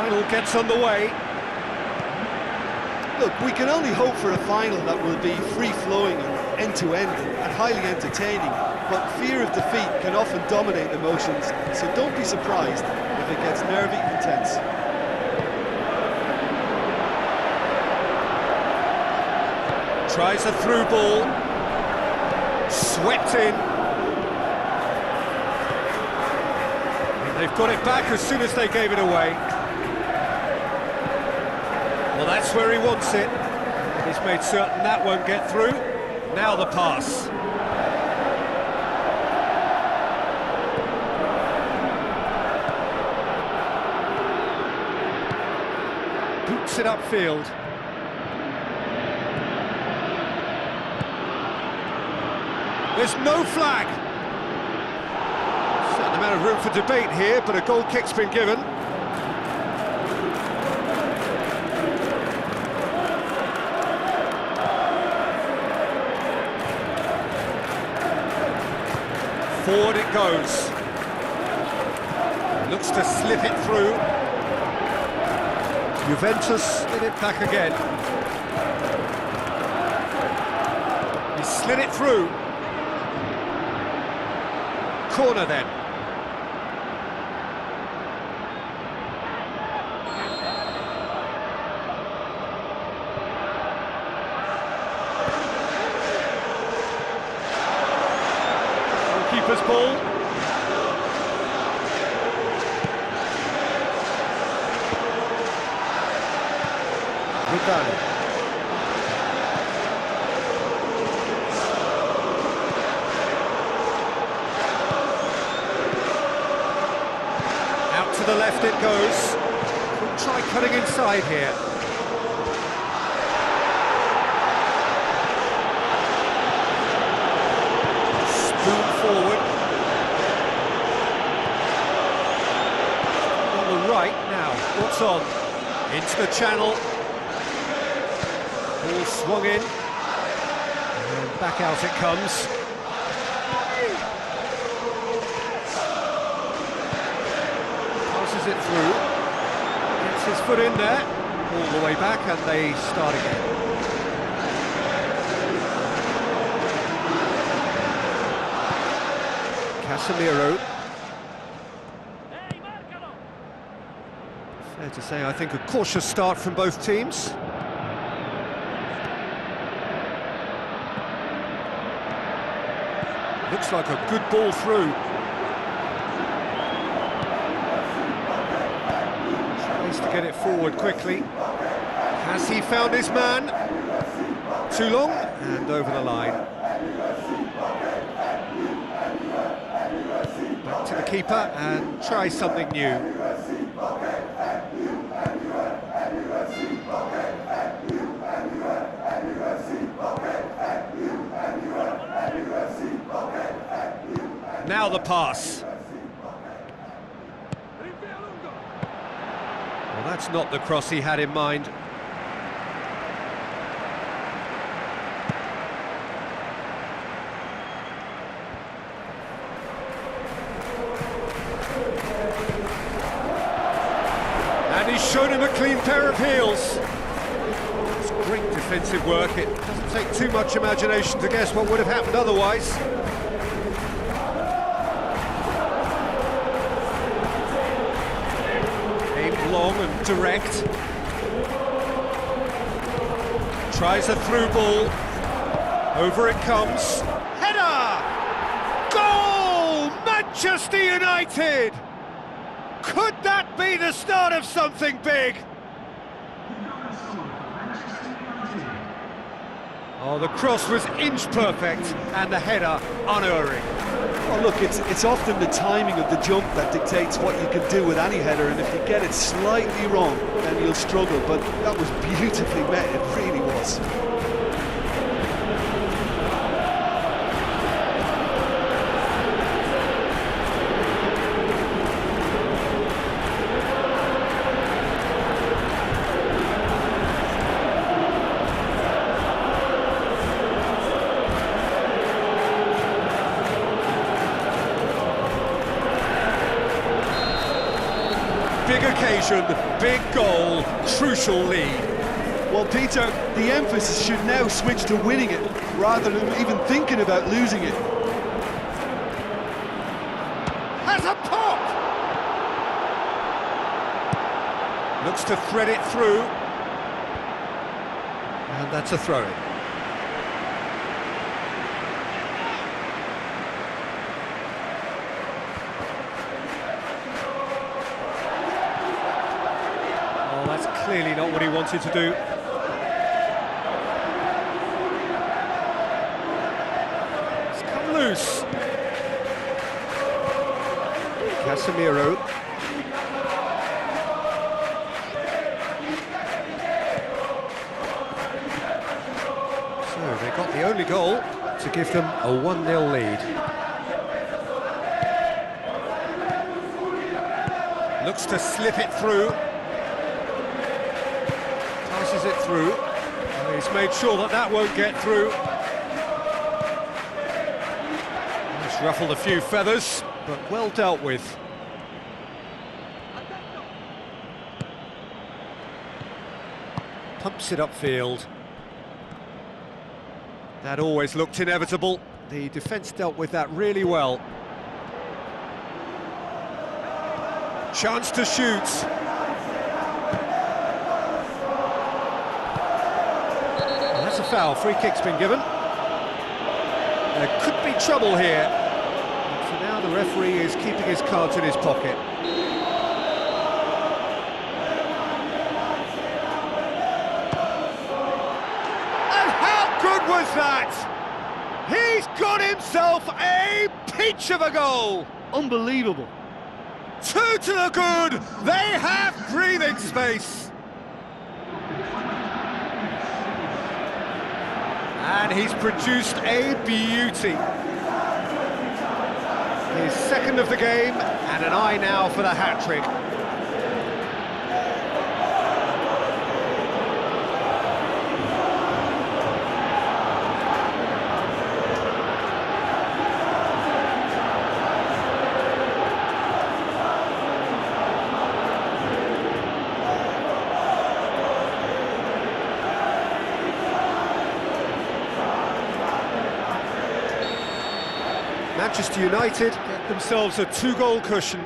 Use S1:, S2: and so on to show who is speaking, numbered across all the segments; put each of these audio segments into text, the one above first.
S1: final gets underway.
S2: Look, we can only hope for a final that will be free-flowing and end-to-end and highly entertaining, but fear of defeat can often dominate emotions, so don't be surprised if it gets nervy and tense.
S1: Tries a through ball, swept in. And they've got it back as soon as they gave it away. Well, that's where he wants it. He's made certain that won't get through. Now the pass. Boots it upfield. There's no flag. Certain amount of room for debate here, but a goal kick's been given. Forward it goes. Looks to slip it through. Juventus slid it back again. He slid it through. Corner then. Keeper's ball. Good done. Out to the left it goes. We'll try cutting inside here. Forward. On the right now, what's on? Into the channel. Ball swung in. And back out it comes. Passes it through. Gets his foot in there. All the way back and they start again. Casemiro. Fair to say, I think a cautious start from both teams. Looks like a good ball through. Tries to get it forward quickly. Has he found his man? Too long and over the line. Back to the keeper and try something new. Now the pass. Well, that's not the cross he had in mind. And he's shown him a clean pair of heels. It's great defensive work. It doesn't take too much imagination to guess what would have happened otherwise. Aimed long and direct. Tries a through ball. Over it comes. Header! Goal! Manchester United! Could that be the start of something big? Oh, the cross was inch perfect and the header unerring.
S2: Oh, look, it's often the timing of the jump that dictates what you can do with any header, and if you get it slightly wrong, then you'll struggle, but that was beautifully met, it really was.
S1: big occasion, big goal, crucial lead.
S2: Well, Peter, the emphasis should now switch to winning it, rather than even thinking about losing it.
S1: Has a pop! Looks to thread it through. And that's a throw-in. Oh, that's clearly not what he wanted to do. It's come loose. Casemiro. So they got the only goal to give them a 1-0 lead. Looks to slip it through. Passes it through. And he's made sure that that won't get through. He's ruffled a few feathers, but well dealt with. Pumps it upfield. That always looked inevitable. The defence dealt with that really well. Chance to shoot. Well, that's a foul. Free kick's been given. There could be trouble here. But for now, the referee is keeping his cards in his pocket. Was that? He's got himself a peach of a goal!
S2: Unbelievable.
S1: 2 to the good! They have breathing space! And he's produced a beauty. His second of the game, and an eye now for the hat-trick. Manchester United get themselves a 2-goal cushion.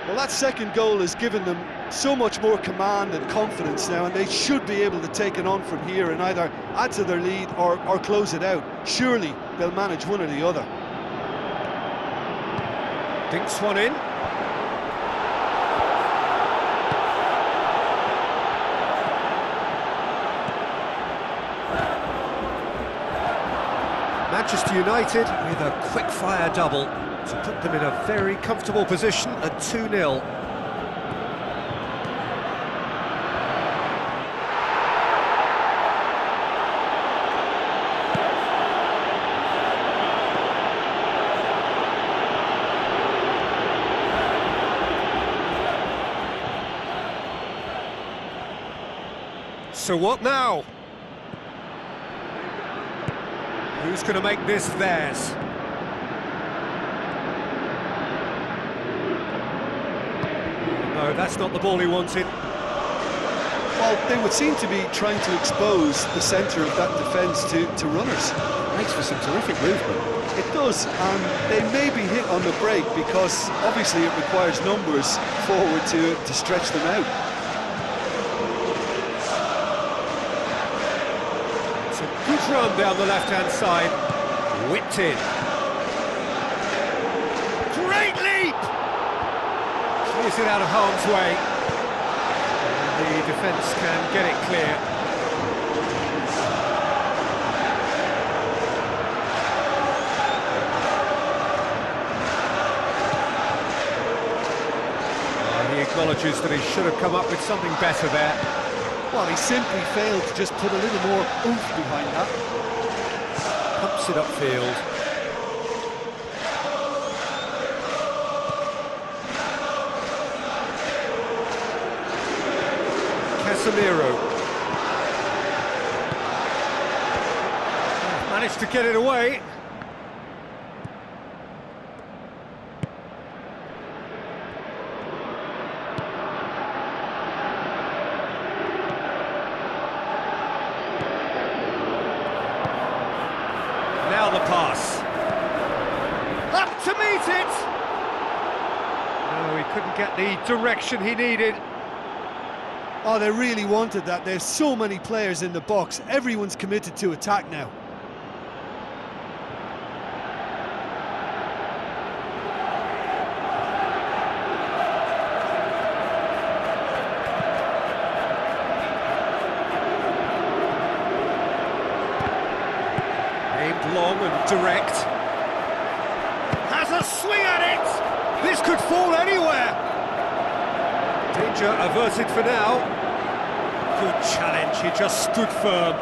S2: Well, that second goal has given them so much more command and confidence now, and they should be able to take it on from here and either add to their lead or close it out. Surely they'll manage one or the other.
S1: Dinks one in. Manchester United with a quick-fire double to put them in a very comfortable position at 2-0. So what now? Who's going to make this theirs? No, that's not the ball he wanted.
S2: Well, they would seem to be trying to expose the centre of that defence to runners.
S1: Makes for some terrific movement.
S2: It does, and they may be hit on the break because obviously it requires numbers forward to stretch them out.
S1: Good run down the left-hand side, whipped in. Great leap! Clears it out of harm's way. And the defence can get it clear. He acknowledges that he should have come up with something better there.
S2: Well, he simply failed to just put a little more oomph behind that.
S1: Pumps it upfield. Casemiro. Managed to get it away. to meet it! No, he couldn't get the direction he needed.
S2: Oh, they really wanted that. There's so many players in the box. Everyone's committed to attack now.
S1: Aimed long and direct. Has a swing at it! This could fall anywhere! Danger averted for now. Good challenge, he just stood firm.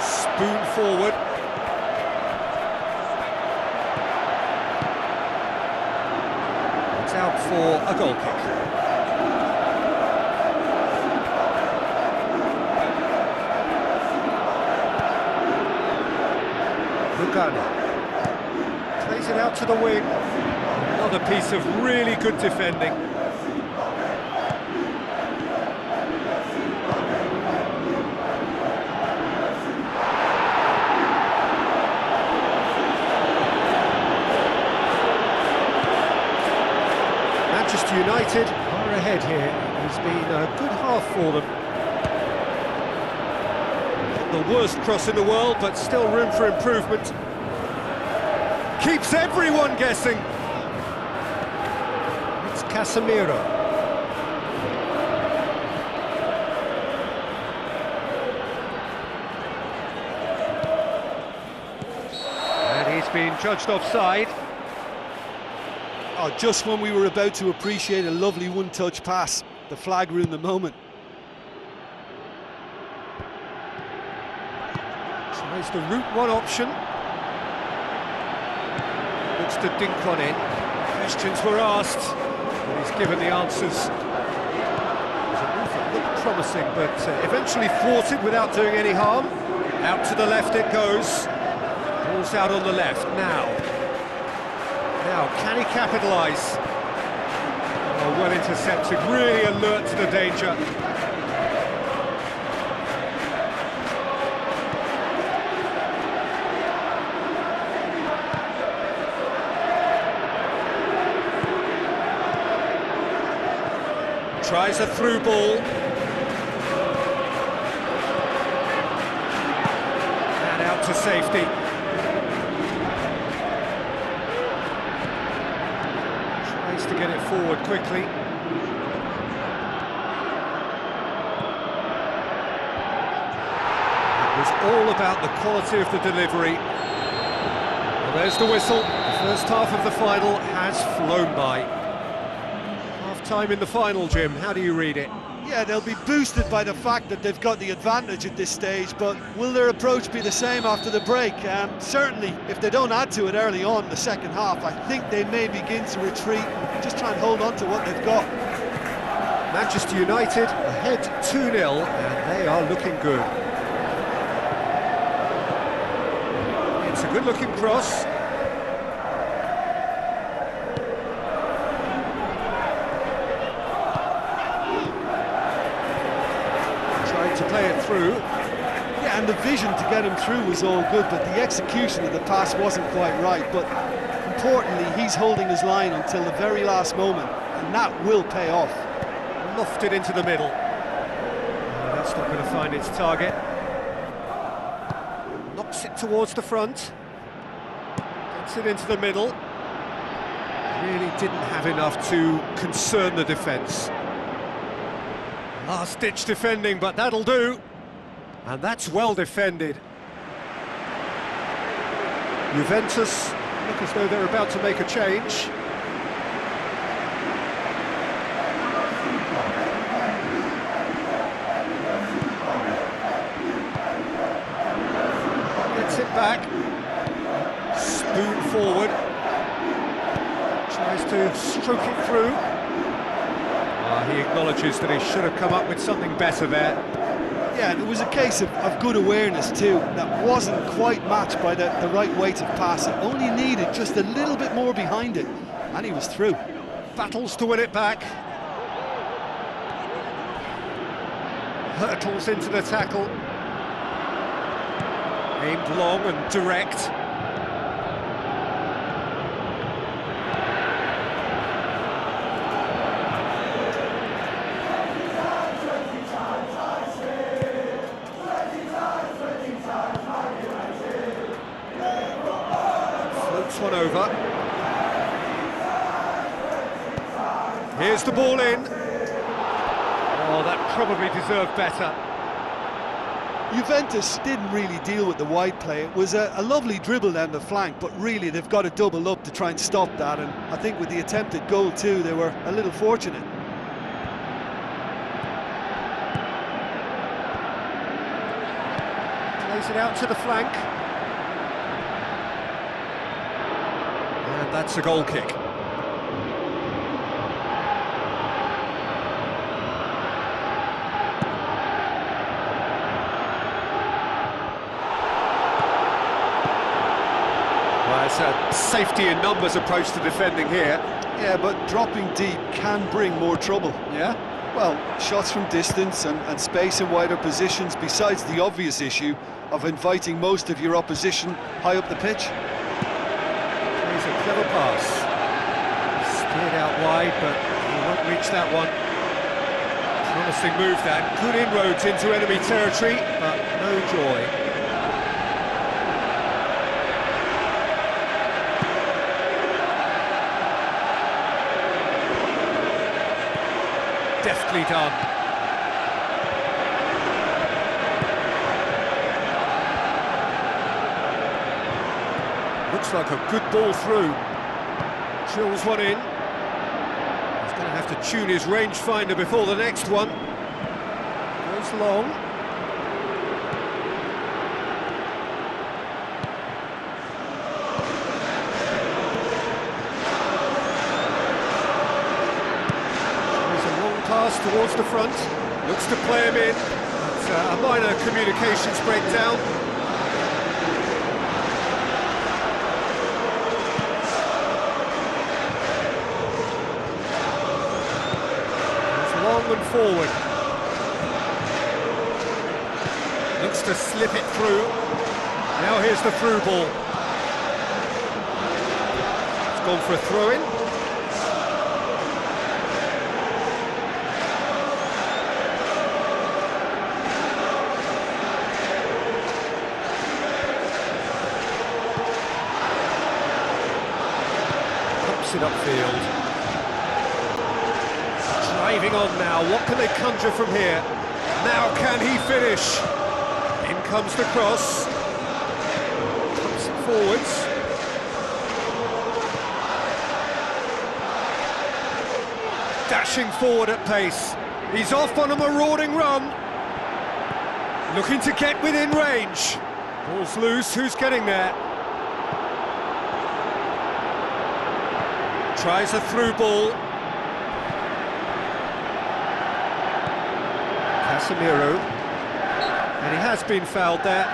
S1: Spoon forward. It's out for a goal kick. Plays it out to the wing. Another piece of really good defending. Manchester United are ahead here. It's been a good half for them. Not the worst cross in the world, but still room for improvement. Keeps everyone guessing. It's Casemiro. And he's been judged offside.
S2: Oh, just when we were about to appreciate a lovely one-touch pass, the flag ruined the moment.
S1: Tries the route one option. Looks to dink one in. Questions were asked, and he's given the answers. It was a move that looked promising, but eventually thwarted without doing any harm. Out to the left it goes. Ball's out on the left now. Now, can he capitalise? Oh, well intercepted, really alert to the danger. Tries a through ball. And out to safety. Tries to get it forward quickly. It was all about the quality of the delivery. Well, there's the whistle. The first half of the final has flown by. Time in the final, Jim, how do you read it?
S2: Yeah, they'll be boosted by the fact that they've got the advantage at this stage, but will their approach be the same after the break? Certainly, if they don't add to it early on in the second half, I think they may begin to retreat and just try and hold on to what they've got.
S1: Manchester United ahead 2-0, and they are looking good. It's a good-looking cross. To play it through.
S2: Yeah, and the vision to get him through was all good, but the execution of the pass wasn't quite right. But importantly, he's holding his line until the very last moment, and that will pay off.
S1: Lofted into the middle. Oh, that's not going to find its target. Knocks it towards the front. Gets it into the middle. Really didn't have enough to concern the defence. Last-ditch defending, but that'll do. And that's well defended. Juventus look as though they're about to make a change. Gets it back. Spoon forward. Tries to stroke it through. He acknowledges that he should have come up with something better there.
S2: Yeah, and it was a case of good awareness too. That wasn't quite matched by the right weight of pass. It only needed just a little bit more behind it, and he was through.
S1: Battles to win it back. hurtles into the tackle. Aimed long and direct. Floats one over. Here's the ball in. Oh, that probably deserved better.
S2: Juventus didn't really deal with the wide play. It was a lovely dribble down the flank, but really they've got to double up to try and stop that, and I think with the attempted goal too, they were a little fortunate.
S1: Plays it out to the flank. And that's a goal kick. It's a safety in numbers approach to defending here.
S2: Yeah, but dropping deep can bring more trouble.
S1: Yeah?
S2: Well, shots from distance and space in wider positions, besides the obvious issue of inviting most of your opposition high up the pitch.
S1: Plays a clever pass. Steered out wide, but he won't reach that one. Promising move that. Good inroads into enemy territory, but no joy. Deftly done. Looks like a good ball through. Drills one in. He's going to have to tune his rangefinder before the next one. Goes long. Pass towards the front, looks to play him in. It's a minor communications breakdown. It's long and forward. Looks to slip it through. Now here's the through ball. It's gone for a throw-in. It upfield. Driving on now, what can they conjure from here? Now can he finish? In comes the cross. Comes it forwards. Dashing forward at pace. He's off on a marauding run. Looking to get within range. Ball's loose, who's getting there? Tries a through ball. Casemiro. And he has been fouled there.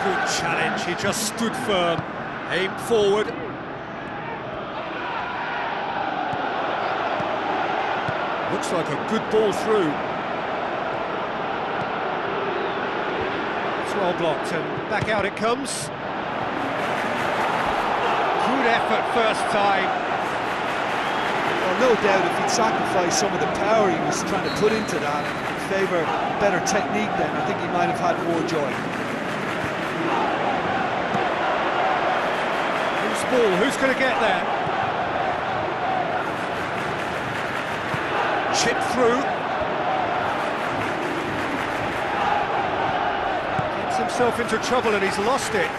S1: Good challenge, he just stood firm. Aimed forward. Looks like a good ball through. It's well blocked and back out it comes. Good effort first time.
S2: Well, no doubt if he'd sacrificed some of the power he was trying to put into that and favour better technique, then I think he might have had more joy.
S1: Who's ball? Who's going to get there? Chip through. Gets himself into trouble and he's lost it.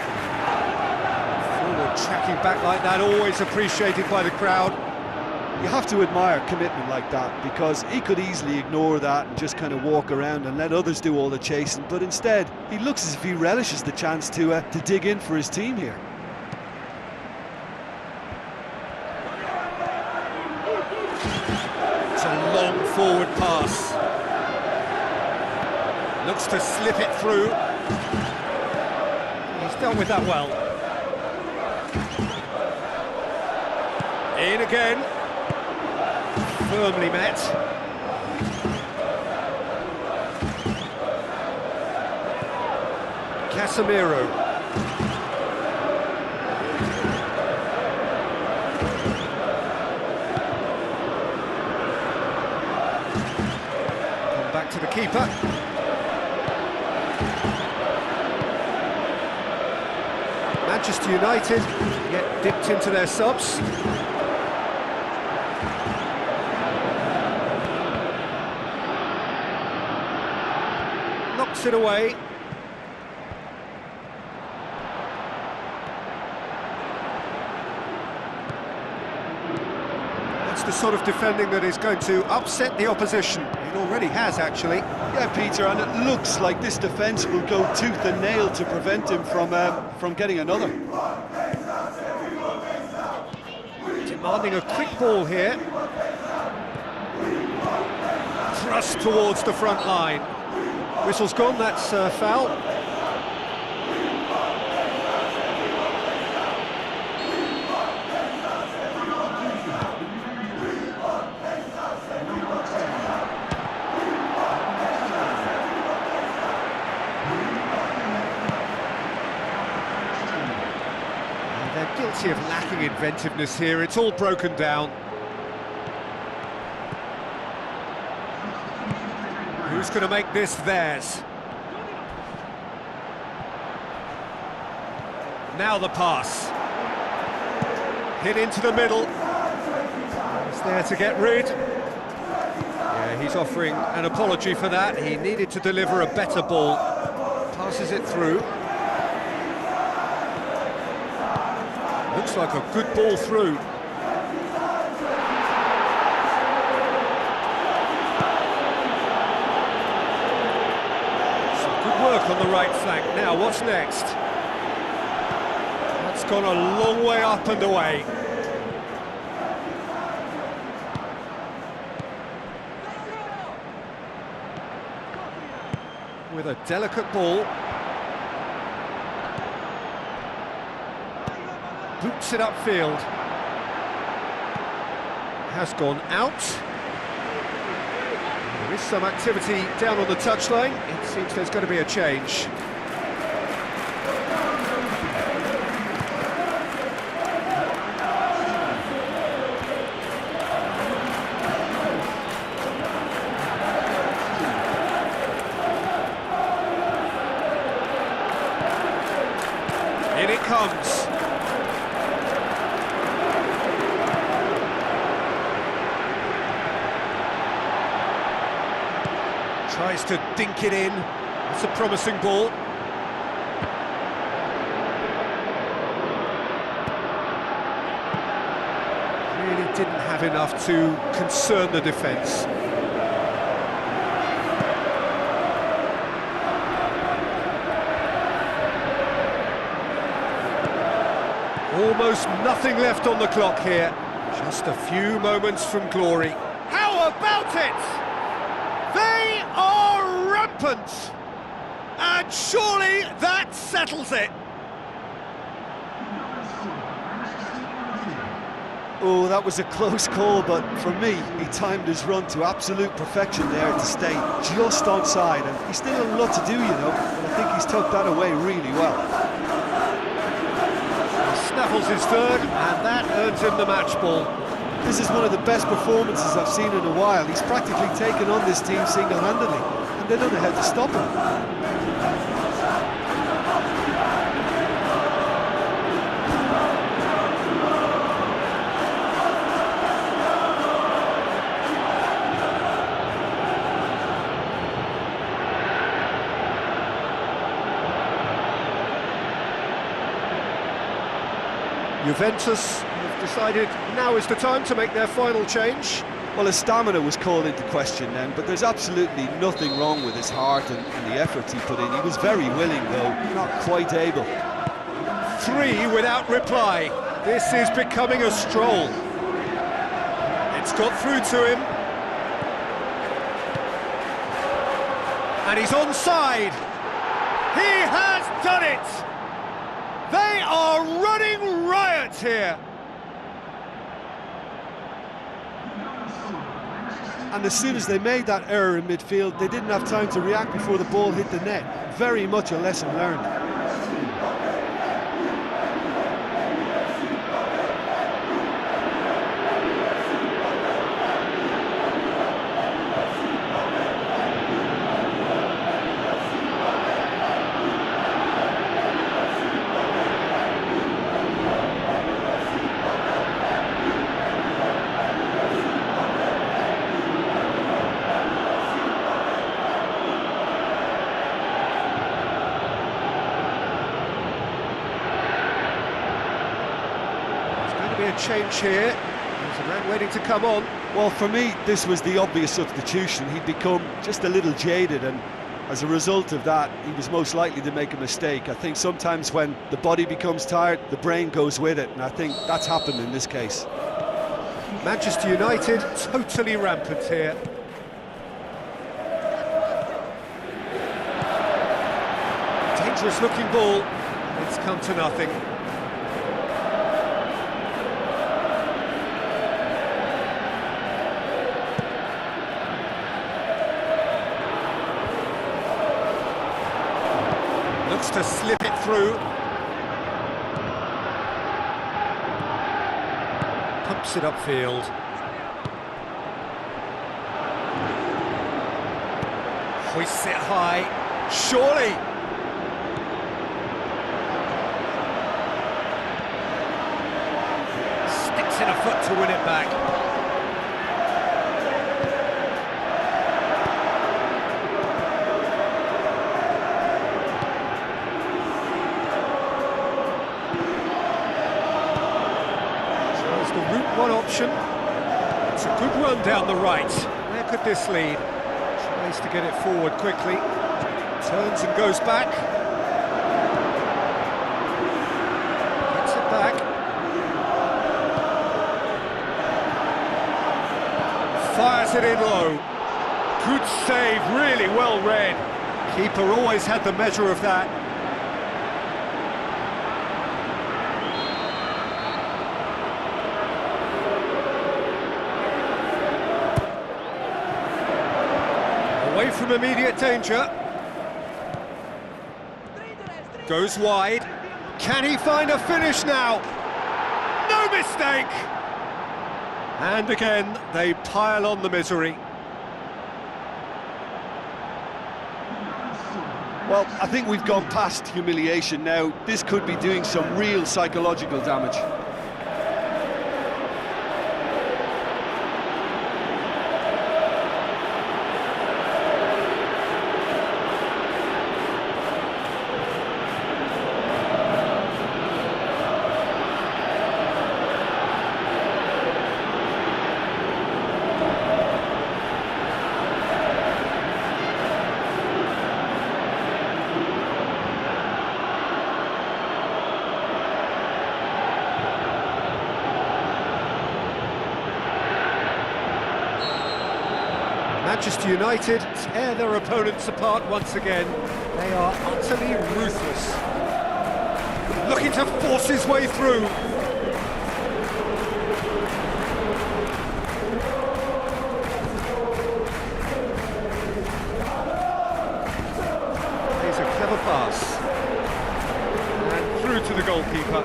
S1: Forward tracking back like that, always appreciated by the crowd.
S2: You have to admire commitment like that, because he could easily ignore that and just kind of walk around and let others do all the chasing, but instead he looks as if he relishes the chance to dig in for his team here.
S1: It's a long forward pass. Looks to slip it through. He's dealt with that well. In again. Firmly met. Casemiro. Come back to the keeper. Manchester United get dipped into their subs. Knocks it away. That's the sort of defending that is going to upset the opposition. It already has, actually.
S2: Yeah, Peter, and it looks like this defence will go tooth and nail to prevent him from getting another.
S1: Demanding a quick ball here. Thrust towards the front line. Whistle's gone, that's foul. They're guilty of lacking inventiveness here, it's all broken down. Who's going to make this theirs? Now the pass. Hit into the middle. He's there to get rid. Yeah, he's offering an apology for that. He needed to deliver a better ball. Passes it through. Looks like a good ball through. On the right flank. Now, what's next? That's gone a long way up and away. With a delicate ball. Boots it upfield. Has gone out. There is some activity down on the touchline. It seems there's going to be a change. In it comes. Tries to dink it in. It's a promising ball. Really didn't have enough to concern the defence. Almost nothing left on the clock here. Just a few moments from glory. How about it? They are rampant! And surely that settles it!
S2: Oh, that was a close call, but for me, he timed his run to absolute perfection there to stay just onside, and he's still a lot to do, you know, but I think he's tucked that away really well.
S1: He snaffles his third, and that earns him the match ball.
S2: This is one of the best performances I've seen in a while. He's practically taken on this team single-handedly, and they don't know how to stop him.
S1: Juventus have decided now is the time to make their final change.
S2: Well, his stamina was called into question then, but there's absolutely nothing wrong with his heart and the efforts he put in. He was very willing, though, not quite able.
S1: 3 without reply. This is becoming a stroll. It's got through to him. And he's onside. He has done it! They are running riot here.
S2: And as soon as they made that error in midfield, they didn't have time to react before the ball hit the net. Very much a lesson learned.
S1: A change here. There's a man waiting to come on.
S2: Well, for me, this was the obvious substitution. He'd become just a little jaded, and as a result of that, he was most likely to make a mistake. I think sometimes when the body becomes tired, the brain goes with it, and I think that's happened in this case.
S1: Manchester United totally rampant here. Dangerous looking ball. It's come to nothing. Looks to slip it through. Pumps it upfield. Hoists it high. Surely! Sticks in a foot to win it back. The route one option. It's a good run down the right. Where could this lead? Tries to get it forward quickly. Turns and goes back. Gets it back. Fires it in low. Good save, really well read. Keeper always had the measure of that. Away from immediate danger. Goes wide. Can he find a finish now? No mistake! And again, they pile on the misery.
S2: Well, I think we've gone past humiliation now. This could be doing some real psychological damage.
S1: Manchester United tear their opponents apart once again. They are utterly ruthless. Looking to force his way through. Here's a clever pass. And through to the goalkeeper.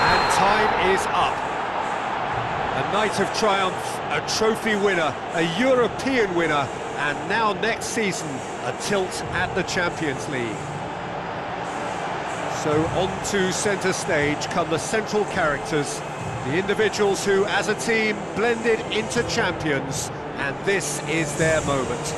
S1: And time is up. A night of triumph, a trophy winner, a European winner, and now next season, a tilt at the Champions League. So on to centre stage come the central characters, the individuals who, as a team, blended into champions, and this is their moment.